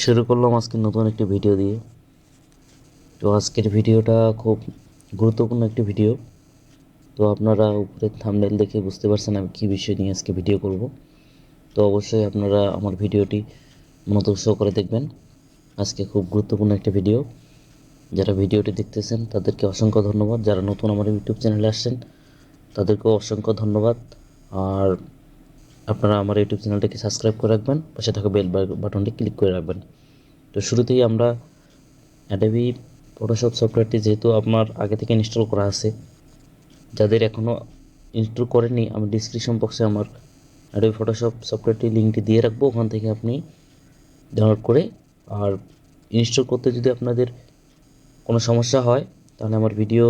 শুরু করলাম আজকে নতুন একটি ভিডিও দিয়ে। তো আজকের ভিডিওটা খুব গুরুত্বপূর্ণ একটি ভিডিও। তো আপনারা উপরে থাম্বনেল দেখে বুঝতে পারছেন আমি কী বিষয় নিয়ে আজকে ভিডিও করব। তো অবশ্যই আপনারা আমার ভিডিওটি মনোযোগ সহকারে দেখবেন। আজকে খুব গুরুত্বপূর্ণ একটা ভিডিও। যারা ভিডিওটি দেখতেছেন তাদেরকে অসংখ্য ধন্যবাদ। যারা নতুন আমার ইউটিউব চ্যানেলে আসছেন তাদেরকেও অসংখ্য ধন্যবাদ। আর আপনারা আমার ইউটিউব চ্যানেলটিকে সাবস্ক্রাইব করে রাখবেন, পাশে থাকা বেল বাটনটি ক্লিক করে রাখবেন। তো শুরুতেই আমরা অ্যাডোবি ফটোশপ সফটওয়্যারটি যেহেতু আপনার আগে থেকে ইনস্টল করা আছে, যাদের এখনও ইনস্টল করেননি আমি ডিসক্রিপশন বক্সে আমার অ্যাডোবি ফটোশপ সফটওয়্যারটি লিঙ্কটি দিয়ে রাখবো, ওখান থেকে আপনি ডাউনলোড করে আর ইনস্টল করতে যদি আপনাদের কোনো সমস্যা হয় তাহলে আমার ভিডিও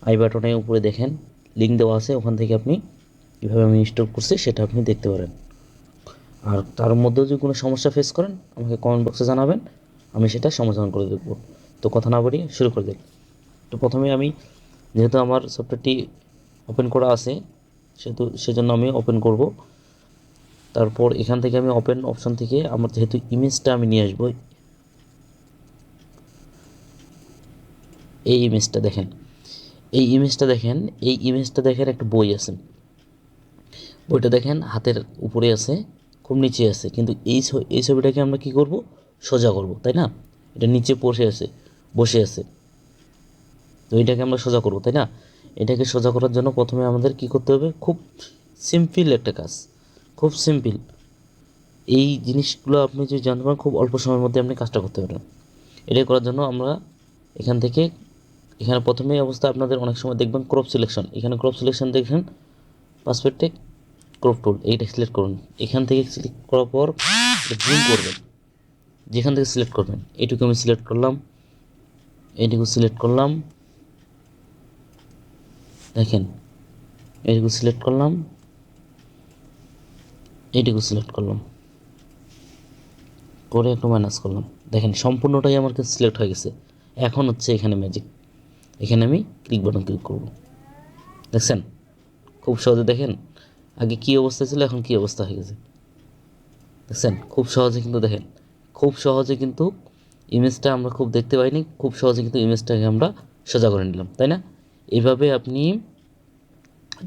আই বাটনে উপরে দেখেন লিঙ্ক দেওয়া আছে, ওখান থেকে আপনি কীভাবে আমি ইনস্টল করছি সেটা আপনি দেখতে পারেন। আর তার মধ্যেও যদি কোনো সমস্যা ফেস করেন আমাকে কমেন্ট বক্সে জানাবেন, আমি সেটা সমাধান করে দেবো। তো কথা না বাড়িয়ে শুরু করে দিই। তো প্রথমে আমি যেহেতু আমার সফটওয়্যারটি ওপেন করা আছে সেজন্য আমি ওপেন করব। তারপর এখান থেকে আমি ওপেন অপশন থেকে আমার যেহেতু ইমেজটা আমি নিয়ে আসবো, এই ইমেজটা দেখেন, এই ইমেজটা দেখেন একটা বই আছে, বইটা দেখেন হাতের উপরে আছে, খুব নিচে আছে, কিন্তু এই ছবিটাকে আমরা কি করব, সোজা করব, তাই না? এটা নিচে বসে আছে, তো এটাকে আমরা সোজা করব, তাই না? এটাকে সোজা করার জন্য প্রথমে আমাদের কি করতে হবে, খুব সিম্পল একটা কাজ, খুব সিম্পল। এই জিনিসগুলো আপনি যদি জানতে পারেন খুব অল্প সময়ের মধ্যে আপনি কাজটা করতে পারেন। এটা করার জন্য আমরা এখানে প্রথমে অবস্থা আপনাদের অনেক সময় দেখবেন ক্রপ সিলেকশন, এখানে ক্রপ সিলেকশন দেখেন পাসপেক্টে ক্রপ টুল, এইটা সিলেক্ট করুন। এখান থেকে সিলেক্ট করার পর জুম করবেন, যেখান থেকে সিলেক্ট করবেন এইটুকু আমি সিলেক্ট করলাম, এইটুকু সিলেক্ট করলাম, দেখেন এইটুকু সিলেক্ট করলাম, এইটুকু সিলেক্ট করলাম, করে একটু মাইনাস করলাম, দেখেন সম্পূর্ণটাই আমার কাছে সিলেক্ট হয়ে গেছে। এখন হচ্ছে এখানে ম্যাজিক, এখানে আমি ক্লিক বাটন ক্লিক করব, দেখছেন খুব সহজে। দেখেন আগে কী অবস্থা ছিল এখন কী অবস্থা হয়ে গেছে, দেখছেন খুব সহজে। কিন্তু দেখেন খুব সহজে কিন্তু ইমেজটা আমরা খুব দেখতে পাইনি, খুব সহজে কিন্তু ইমেজটাকে আমরা সোজা করে নিলাম, তাই না? এইভাবে আপনি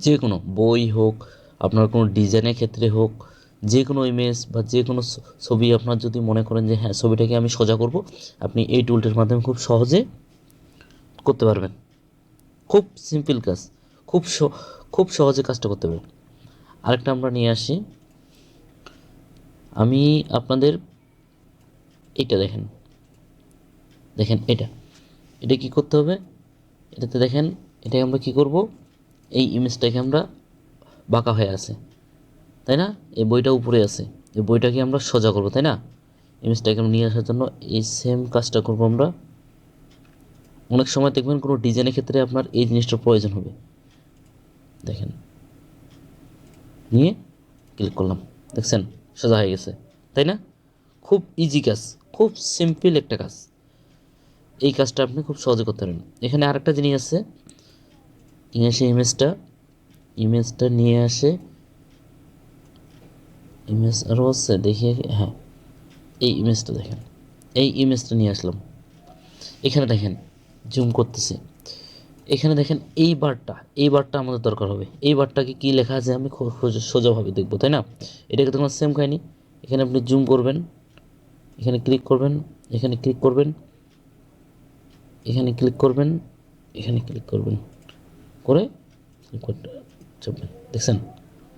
যে কোনো বই হোক, আপনার কোনো ডিজাইনের ক্ষেত্রে হোক, যে কোনো ইমেজ বা যে কোনো ছবি আপনার যদি মনে করেন যে হ্যাঁ ছবিটাকে আমি সোজা করব, আপনি এই টুলটির মাধ্যমে খুব সহজে করতে পারবেন। খুব সিম্পল কাজ, খুব সহজে কাজটা করতে পারবেন। আরেকটা আমরা নিয়ে আসি, আমি আপনাদের এটা দেখেন, এটা কি করতে হবে, এটাতে দেখেন এটাকে আমরা কি করব, এই ইমেজটাকে আমরা বাঁকা হয়ে আছে, তাই না? এই বইটা উপরে আছে, এই বইটাকে আমরা সোজা করব, তাই না? ইমেজটাকে আমরা নিয়ে আসার জন্য এই সেম কাজটা করব আমরা। অনেক সময় দেখবেন কোনো ডিজাইনের ক্ষেত্রে আপনার এই জিনিসটার প্রয়োজন হবে, দেখেন নিয়ে ক্লিক করলাম, দেখছেন সোজা হয়ে গেছে, তাই না? খুব ইজি কাজ, খুব সিম্পল একটা কাজ। এই কাজটা আপনি খুব সহজে করতে পারেন। এখানে আরেকটা জিনিস আছে, নিয়ে আসে ইমেজটা নিয়ে আসে, ইমেজ আরও আছে দেখিয়ে, হ্যাঁ এই ইমেজটা দেখেন, এই ইমেজটা নিয়ে আসলাম। এখানে দেখেন জুম করতেছে, এখানে দেখেন এই বারটা আমাদের দরকার হবে। এই বারটাকে কী লেখা আছে আমি সোজাভাবে দেখবো, তাই না? এটাকে তখন সেম খাইনি, এখানে আপনি জুম করবেন, এখানে ক্লিক করবেন, এখানে ক্লিক করবেন, এখানে ক্লিক করবেন, এখানে ক্লিক করবেন, করে চাপবেন, দেখছেন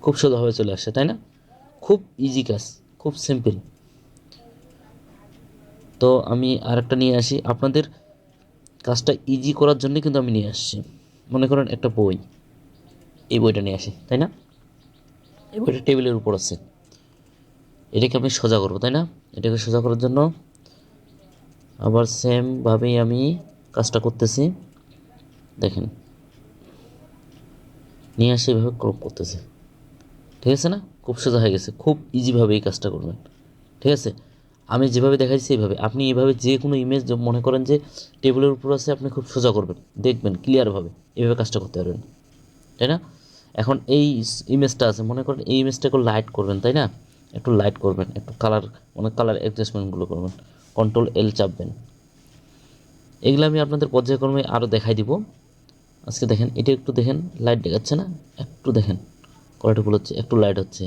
খুব সোজাভাবে চলে আসছে, তাই না? খুব ইজি কাজ, খুব সিম্পল। তো আমি আরেকটা নিয়ে আসি আপনাদের কাজটা ইজি করার জন্য, কিন্তু আমি নিয়ে আসছি, মনে করেন একটা বই, এই বইটা নিয়ে আসি, তাই না? এই বইটা টেবিলের উপর আছে, এটাকে আমি সোজা করবো, তাই না? এটাকে সোজা করার জন্য আবার সেমভাবেই আমি কাজটা করতেছি, দেখেন নিয়ে আসে এভাবে ক্রপ করতেছে, ঠিক আছে না? খুব সোজা হয়ে গেছে, খুব ইজিভাবে এই কাজটা করবেন, ঠিক আছে? আমি যেভাবে দেখাইছি এইভাবে আপনি এইভাবে যে কোনো ইমেজ মনে করেন যে টেবিলের উপর আছে, আপনি খুব সোজা করবেন, দেখবেন ক্লিয়ারভাবে, এইভাবে কাজটা করতে পারবেন, তাই না? এখন এই ইমেজটা আছে, মনে করেন এই ইমেজটা একটু লাইট করবেন, তাই না? একটু লাইট করবেন, একটু কালার, অনেক কালার অ্যাডজাস্টমেন্টগুলো করবেন, Ctrl L চাপবেন। এগুলো আমি আপনাদের পর্যায়ক্রমে আরও দেখাই দিব। আজকে দেখেন, এটা একটু দেখেন, লাইট দেখাচ্ছে না, একটু দেখেন কোয়ালিটি ফুল হচ্ছে, একটু লাইট হচ্ছে।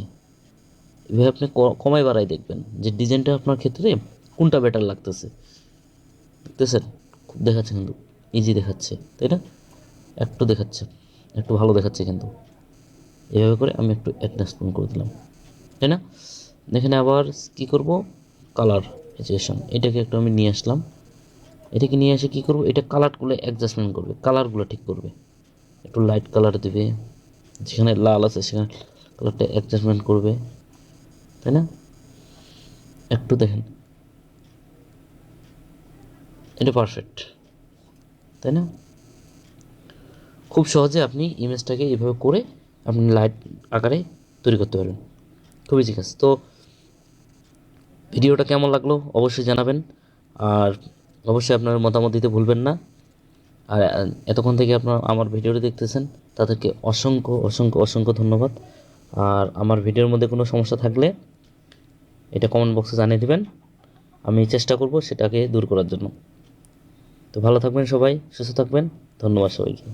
এভাবে আপনি কমাই বাড়াই দেখবেন যে ডিজাইনটা আপনার ক্ষেত্রে কোনটা বেটার লাগতেছে। দেখতেছেন, খুব দেখাচ্ছে কিন্তু, ইজি দেখাচ্ছে, তাই না? একটু দেখাচ্ছে, একটু ভালো দেখাচ্ছে কিন্তু। এভাবে করে আমি একটু অ্যাডজাস্টমেন্ট করে দিলাম, তাই না? এখানে আবার কি করব, কালার এজুকেশন, এটাকে একটু আমি নিয়ে আসলাম। এটাকে নিয়ে এসে কী করবো, এটা কালারগুলো অ্যাডজাস্টমেন্ট করবে, কালারগুলো ঠিক করবে, একটু লাইট কালার দেবে, যেখানে লাল আছে সেখানে কালারটা অ্যাডজাস্টমেন্ট করবে, তাই না? একটু দেখেন, এটা পারফেক্ট, তাই না? খুব সহজে আপনি ইমেজটাকে এইভাবে করে আপনি লাইট আকারে তৈরি করতে পারবেন, খুবই ঠিক আছে। তো ভিডিওটা কেমন লাগলো অবশ্যই জানাবেন, আর অবশ্যই আপনার মতামত দিতে ভুলবেন না। আর এতক্ষণ থেকে আপনার আমার ভিডিওটি দেখতেছেন তাদেরকে অসংখ্য অসংখ্য অসংখ্য ধন্যবাদ। আর আমার ভিডিওর মধ্যে কোনো সমস্যা থাকলে এটা কমেন্ট বক্সে জানিয়ে দেবেন, আমি চেষ্টা করব সেটাকে দূর করার জন্য। তো ভালো থাকবেন সবাই, সুস্থ থাকবেন, ধন্যবাদ সবাইকে।